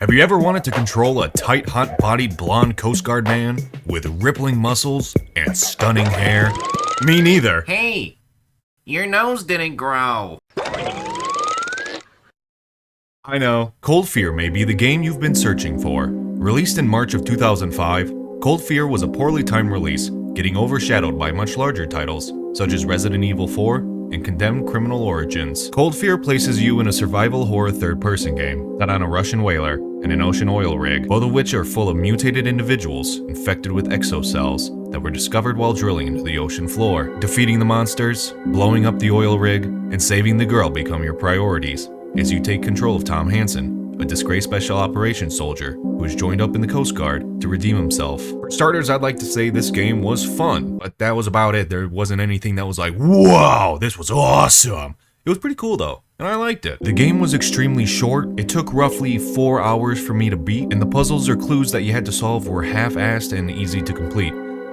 Have you ever wanted to control a tight, hot-bodied blonde Coast Guard man with rippling muscles and stunning hair? Me neither. Hey, your nose didn't grow. I know. Cold Fear may be the game you've been searching for. Released in March of 2005, Cold Fear was a poorly timed release, getting overshadowed by much larger titles, such as Resident Evil 4 and Condemned Criminal Origins. Cold Fear places you in a survival horror third-person game set on a Russian whaler and an ocean oil rig, both of which are full of mutated individuals infected with exocels that were discovered while drilling into the ocean floor. Defeating the monsters, blowing up the oil rig, and saving the girl become your priorities as you take control of Tom Hanson, a disgraced special operations soldier who has joined up in the Coast Guard to redeem himself. For starters, I'd like to say this game was fun, but that was about it. There wasn't anything that was like, wow, this was awesome. It was pretty cool though, and I liked it. The game was extremely short. It took roughly 4 hours for me to beat, and the puzzles or clues that you had to solve were half-assed and easy to complete.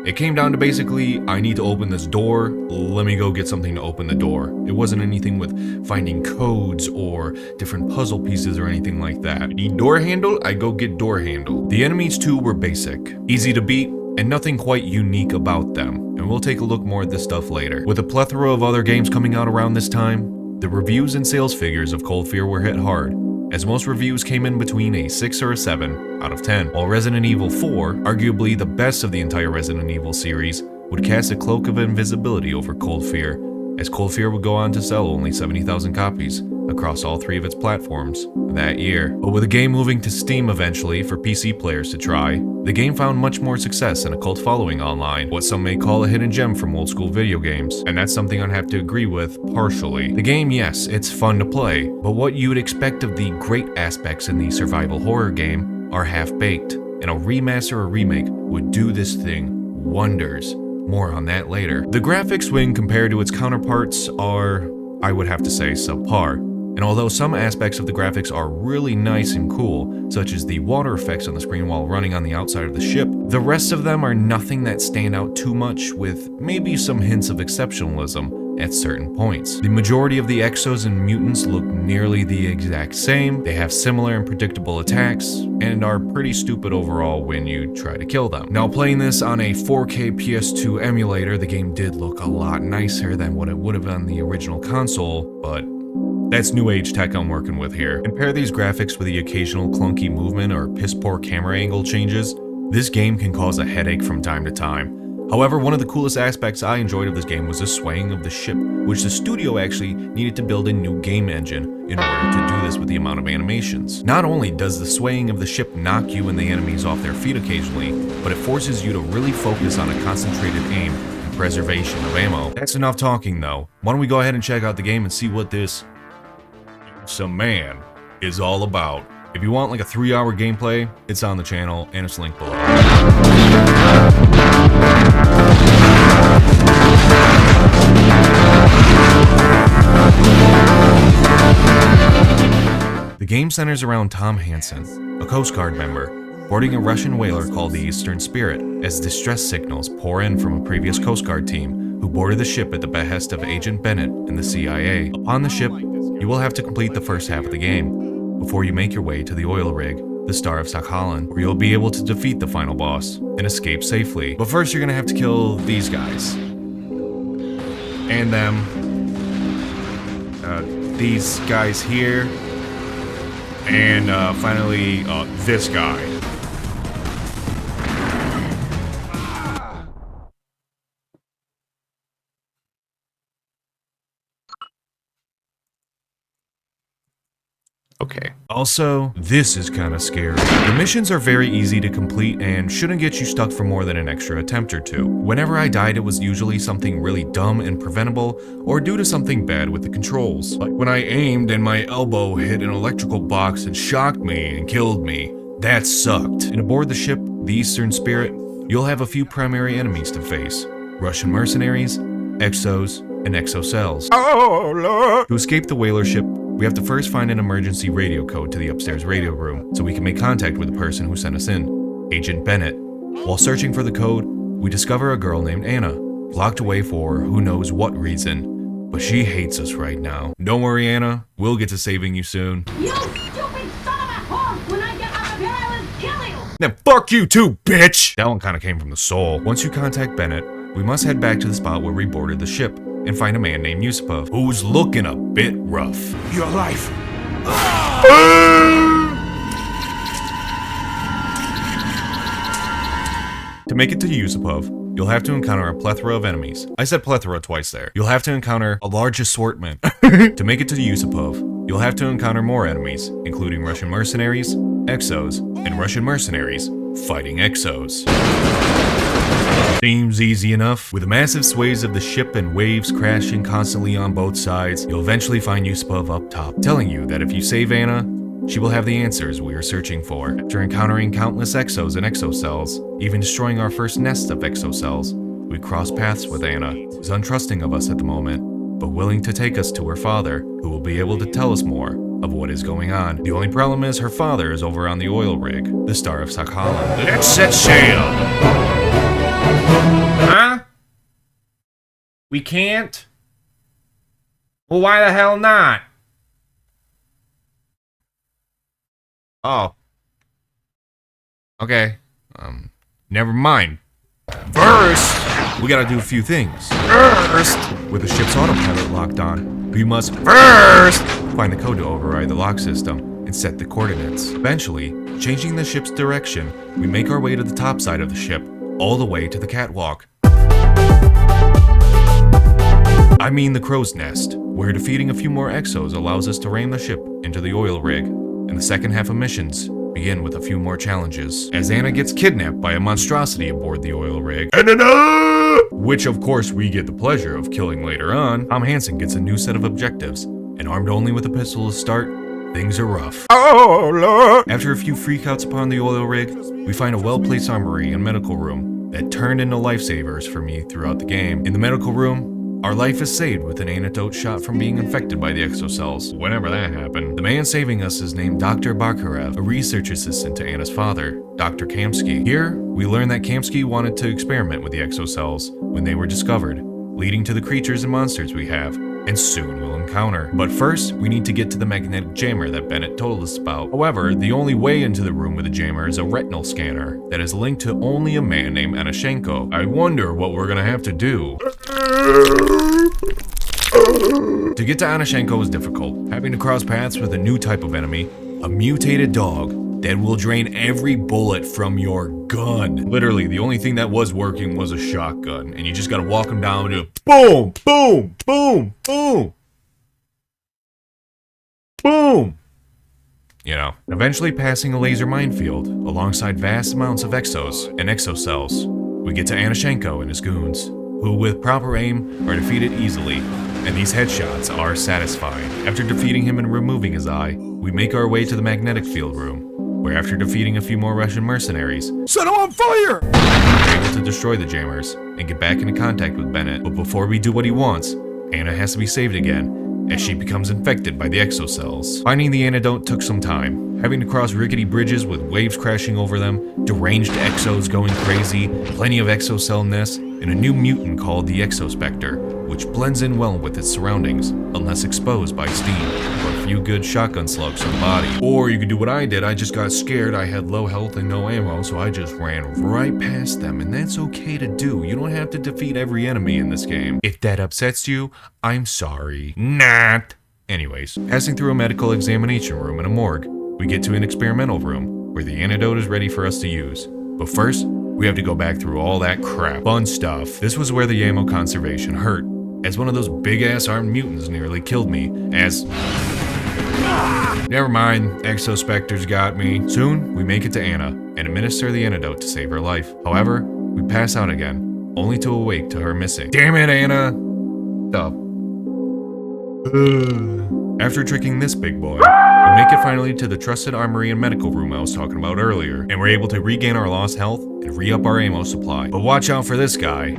It came down to basically, I need to open this door, let me go get something to open the door. It wasn't anything with finding codes or different puzzle pieces or anything like that. Need door handle? I go get door handle. The enemies too were basic, easy to beat, and nothing quite unique about them. And we'll take a look more at this stuff later. With a plethora of other games coming out around this time, the reviews and sales figures of Cold Fear were hit hard, as most reviews came in between a 6 or a 7 out of 10, while Resident Evil 4, arguably the best of the entire Resident Evil series, would cast a cloak of invisibility over Cold Fear, as Cold Fear would go on to sell only 70,000 copies across all 3 of its platforms that year. But with the game moving to Steam eventually for PC players to try, the game found much more success and a cult following online, what some may call a hidden gem from old school video games, and that's something I'd have to agree with partially. The game, yes, it's fun to play, but what you would expect of the great aspects in the survival horror game are half-baked, and a remaster or remake would do this thing wonders. More on that later. The graphics, when compared to its counterparts, are, I would have to say, subpar. And although some aspects of the graphics are really nice and cool, such as the water effects on the screen while running on the outside of the ship, the rest of them are nothing that stand out too much, with maybe some hints of exceptionalism at certain points. The majority of the exos and mutants look nearly the exact same, they have similar and predictable attacks, and are pretty stupid overall when you try to kill them. Now, playing this on a 4K PS2 emulator, the game did look a lot nicer than what it would have on the original console, but that's new age tech I'm working with here. Compare these graphics with the occasional clunky movement or piss poor camera angle changes, this game can cause a headache from time to time. However, one of the coolest aspects I enjoyed of this game was the swaying of the ship, which the studio actually needed to build a new game engine in order to do this with the amount of animations. Not only does the swaying of the ship knock you and the enemies off their feet occasionally, but it forces you to really focus on a concentrated aim and preservation of ammo. That's enough talking though. Why don't we go ahead and check out the game and see what this man is all about. If you want like a 3-hour gameplay, it's on the channel and it's linked below. The game centers around Tom Hanson, a Coast Guard member, boarding a Russian whaler called the Eastern Spirit, as distress signals pour in from a previous Coast Guard team who boarded the ship at the behest of Agent Bennett and the CIA. Upon the ship, you will have to complete the first half of the game before you make your way to the oil rig, the Star of Sakhalin, where you'll be able to defeat the final boss and escape safely. But first, you're gonna have to kill these guys. And them. These guys here. And finally, this guy. Okay. Also, this is kinda scary. The missions are very easy to complete and shouldn't get you stuck for more than an extra attempt or two. Whenever I died, it was usually something really dumb and preventable, or due to something bad with the controls. Like when I aimed and my elbow hit an electrical box and shocked me and killed me. That sucked. And aboard the ship, the Eastern Spirit, you'll have a few primary enemies to face. Russian mercenaries, exos, and exocels. Oh, Lord. To escape the whaler ship, we have to first find an emergency radio code to the upstairs radio room so we can make contact with the person who sent us in, Agent Bennett. While searching for the code, we discover a girl named Anna, locked away for who knows what reason, but she hates us right now. Don't worry, Anna, we'll get to saving you soon. You stupid son of a whore! When I get Then fuck you too, bitch! That one kinda came from the soul. Once you contact Bennett, we must head back to the spot where we boarded the ship and find a man named Yusupov, who's looking a bit rough. Your life. To make it to Yusupov, you'll have to encounter a plethora of enemies. I said plethora twice there. You'll have to encounter a large assortment. To make it to Yusupov, you'll have to encounter more enemies, including Russian mercenaries, exos, and Russian mercenaries fighting exos. Seems easy enough. With the massive sways of the ship and waves crashing constantly on both sides, you'll eventually find Yusupov up top, telling you that if you save Anna, she will have the answers we are searching for. After encountering countless exos and exocels, even destroying our first nest of exocels, we cross paths with Anna, who's untrusting of us at the moment, but willing to take us to her father, who will be able to tell us more of what is going on. The only problem is her father is over on the oil rig, the Star of Sakhalin. Let's set sail. Huh? We can't? Well, why the hell not? Oh. Okay. Never mind. First, we gotta do a few things. First, with the ship's autopilot locked on, we must first find the code to override the lock system and set the coordinates. Eventually, changing the ship's direction, we make our way to the top side of the ship, all the way to the catwalk. I mean the crow's nest, where defeating a few more exos allows us to ram the ship into the oil rig, and the second half of missions begin with a few more challenges, as Anna gets kidnapped by a monstrosity aboard the oil rig, which of course we get the pleasure of killing later on. Tom Hanson gets a new set of objectives, and armed only with a pistol to start, things are rough. Oh Lord! After a few freakouts upon the oil rig, we find a well-placed armory and medical room that turned into lifesavers for me throughout the game. In the medical room, our life is saved with an antidote shot from being infected by the exocels, whenever that happened. The man saving us is named Dr. Bakharev, a research assistant to Anna's father, Dr. Kamsky. Here, we learn that Kamsky wanted to experiment with the exocels when they were discovered, leading to the creatures and monsters we have, and soon will encounter. But first, we need to get to the magnetic jammer that Bennett told us about. However, the only way into the room with the jammer is a retinal scanner that is linked to only a man named Anashenko. I wonder what we're gonna have to do. To get to Anashenko is difficult, having to cross paths with a new type of enemy, a mutated dog that will drain every bullet from your gun. Literally, the only thing that was working was a shotgun, and you just gotta walk him down and just boom, boom, boom, boom, boom. You know, eventually passing a laser minefield alongside vast amounts of exos and exocels, we get to Anashenko and his goons, who with proper aim are defeated easily, and these headshots are satisfying. After defeating him and removing his eye, we make our way to the magnetic field room, where after defeating a few more Russian mercenaries, Set him on fire! we're able to destroy the jammers and get back into contact with Bennett. But before we do what he wants, Anna has to be saved again, as she becomes infected by the exocels. Finding the antidote took some time, having to cross rickety bridges with waves crashing over them, deranged exos going crazy, plenty of exocel nests, and a new mutant called the Exospectre, which blends in well with its surroundings, unless exposed by steam, or a few good shotgun slugs to the body. Or you could do what I did, I just got scared, I had low health and no ammo, so I just ran right past them, and that's okay to do. You don't have to defeat every enemy in this game. If that upsets you, I'm sorry. Not. Anyways, passing through a medical examination room and a morgue, we get to an experimental room, where the antidote is ready for us to use. But first, we have to go back through all that crap. Fun stuff. This was where the ammo conservation hurt, as one of those big-ass armed mutants nearly killed me, as... Never mind, Exospectre's got me. Soon, we make it to Anna, and administer the antidote to save her life. However, we pass out again, only to awake to her missing. Damn it, Anna! Stop. After tricking this big boy, we make it finally to the trusted armory and medical room I was talking about earlier, and we're able to regain our lost health and re-up our ammo supply. But watch out for this guy.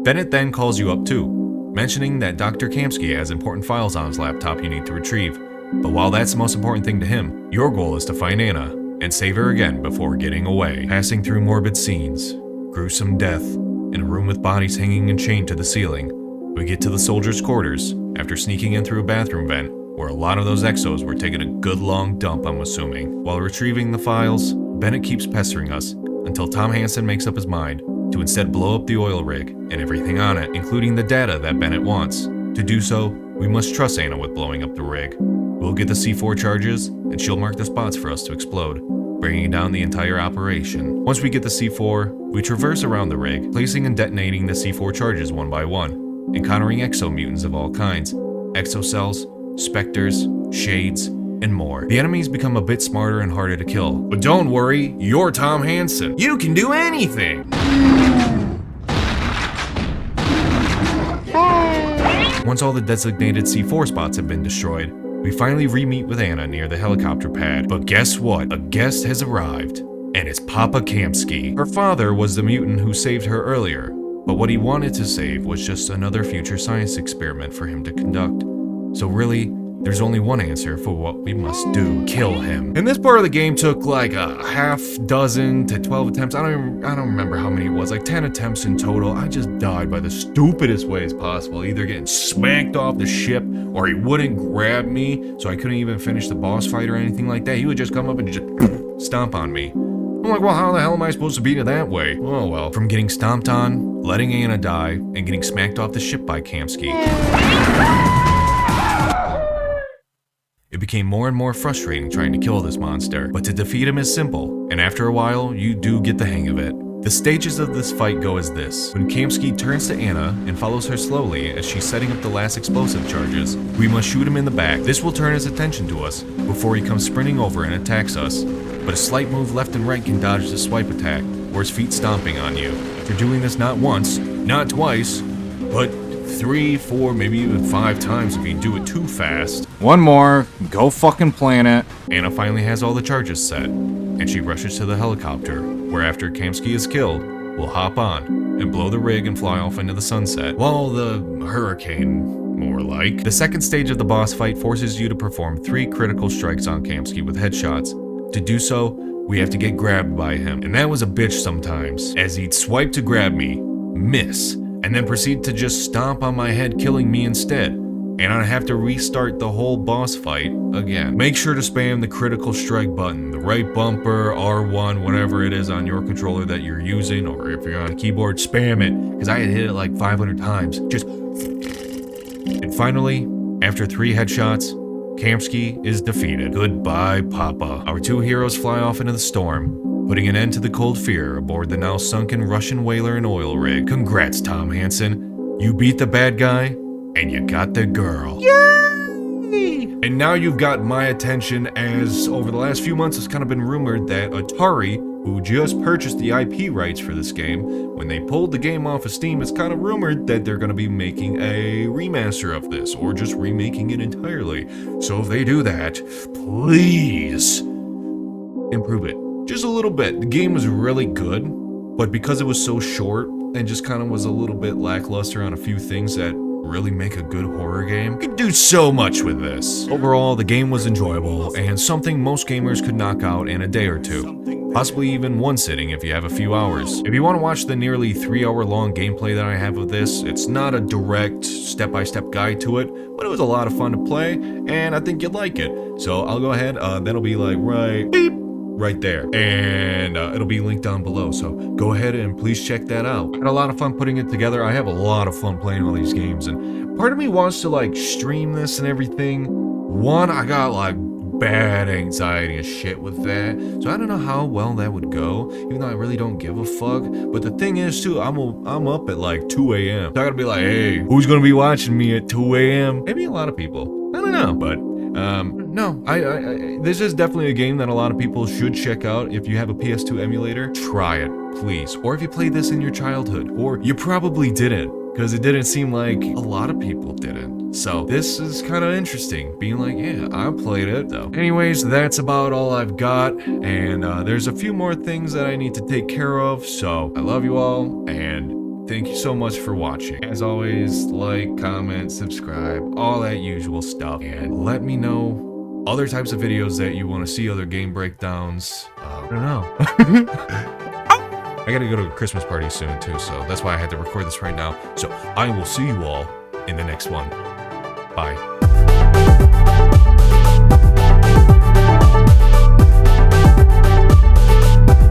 Bennett then calls you up too, mentioning that Dr. Kamsky has important files on his laptop you need to retrieve. But while that's the most important thing to him, your goal is to find Anna and save her again before getting away. Passing through morbid scenes, gruesome death, in a room with bodies hanging and chained to the ceiling, we get to the soldiers' quarters after sneaking in through a bathroom vent where a lot of those exos were taking a good long dump, I'm assuming. While retrieving the files, Bennett keeps pestering us until Tom Hanson makes up his mind to instead blow up the oil rig and everything on it, including the data that Bennett wants. To do so, we must trust Anna with blowing up the rig. We'll get the C4 charges, and she'll mark the spots for us to explode, bringing down the entire operation. Once we get the C4, we traverse around the rig, placing and detonating the C4 charges one by one, encountering exo-mutants of all kinds, exocels, specters, shades, and more. The enemies become a bit smarter and harder to kill. But don't worry, you're Tom Hanson. You can do anything! Once all the designated C4 spots have been destroyed, we finally re-meet with Anna near the helicopter pad. But guess what? A guest has arrived, and it's Papa Kamsky. Her father was the mutant who saved her earlier, but what he wanted to save was just another future science experiment for him to conduct. So really, there's only one answer for what we must do: kill him. And this part of the game took like a half dozen to 12 attempts. I don't remember how many it was, like 10 attempts in total. I just died by the stupidest ways possible, either getting smacked off the ship or he wouldn't grab me, so I couldn't even finish the boss fight or anything like that. He would just come up and just stomp on me. I'm like, well, how the hell am I supposed to beat it that way? Oh well. From getting stomped on, letting Anna die, and getting smacked off the ship by Kamsky, it became more and more frustrating trying to kill this monster, but to defeat him is simple, and after a while, you do get the hang of it. The stages of this fight go as this. When Kamsky turns to Anna and follows her slowly as she's setting up the last explosive charges, we must shoot him in the back. This will turn his attention to us before he comes sprinting over and attacks us, but a slight move left and right can dodge the swipe attack, or his feet stomping on you. After doing this not once, not twice, but 3, 4, maybe even 5 times if you do it too fast. One more, go fucking planet. Anna finally has all the charges set, and she rushes to the helicopter, where after Kamsky is killed, we'll hop on and blow the rig and fly off into the sunset. Well, the hurricane, more like. The second stage of the boss fight forces you to perform 3 critical strikes on Kamsky with headshots. To do so, we have to get grabbed by him, and that was a bitch sometimes, as he'd swipe to grab me, miss, and then proceed to just stomp on my head, killing me instead, and I'd have to restart the whole boss fight again. Make sure to spam the critical strike button, the right bumper, R1, whatever it is on your controller that you're using, or if you're on a keyboard, spam it, because I had hit it like 500 times, just. And finally, after 3 headshots, Kamsky is defeated. Goodbye, Papa. Our 2 heroes fly off into the storm, putting an end to the cold fear aboard the now sunken Russian whaler and oil rig. Congrats, Tom Hanson. You beat the bad guy, and you got the girl. Yay! And now you've got my attention, as over the last few months it's kind of been rumored that Atari, who just purchased the IP rights for this game, when they pulled the game off of Steam, it's kind of rumored that they're going to be making a remaster of this, or just remaking it entirely. So if they do that, please improve it just a little bit. The game was really good, but because it was so short and just kind of was a little bit lackluster on a few things that really make a good horror game, you could do so much with this. Overall, the game was enjoyable and something most gamers could knock out in a day or 2. Possibly even one sitting if you have a few hours. If you want to watch the nearly 3-hour-long gameplay that I have of this, it's not a direct step-by-step guide to it, but it was a lot of fun to play, and I think you'd like it. So I'll go ahead, that'll be like right there, and it'll be linked down below, so go ahead and please check that out. I had a lot of fun putting it together. I have a lot of fun playing all these games, and part of me wants to like stream this and everything. One, I got like bad anxiety and shit with that, so I don't know how well that would go, even though I really don't give a fuck. But the thing is too, I'm up at like 2 a.m. so I gotta be like, hey, who's gonna be watching me at 2 a.m? Maybe a lot of people, I don't know, but no, this is definitely a game that a lot of people should check out. If you have a PS2 emulator, try it, please. Or if you played this in your childhood, or you probably didn't, because it didn't seem like a lot of people didn't. So this is kind of interesting, being like, yeah, I played it though. Anyways, that's about all I've got, and there's a few more things that I need to take care of, so I love you all, and thank you so much for watching. As always, like, comment, subscribe, all that usual stuff, and let me know other types of videos that you want to see, other game breakdowns. I don't know. I gotta go to a Christmas party soon too, so that's why I had to record this right now. So I will see you all in the next one. Bye.